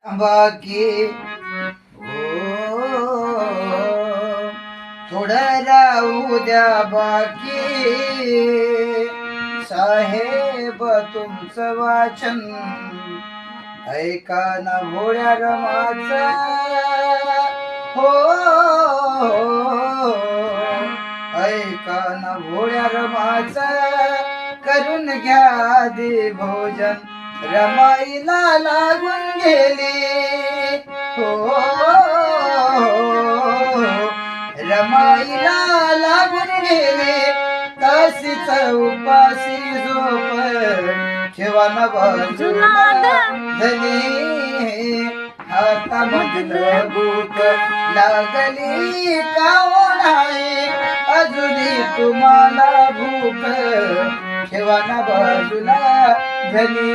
बाकी हो थोडं राहू द्या बाकी साहेब तुमचं वाचन ऐका ना भोळ्या रमाचा हो ऐका ना भोळ्या रमाचा करून घ्या आधी भोजन रमाईला लागून गेली हो रमाईला लागून गेली तशीच उपाशी झोप ठेवा न बाजूला धनी हातामधलं भूक लागली का नाही अजूनही तुम्हाला भूक ठेवा न बाजूला धनी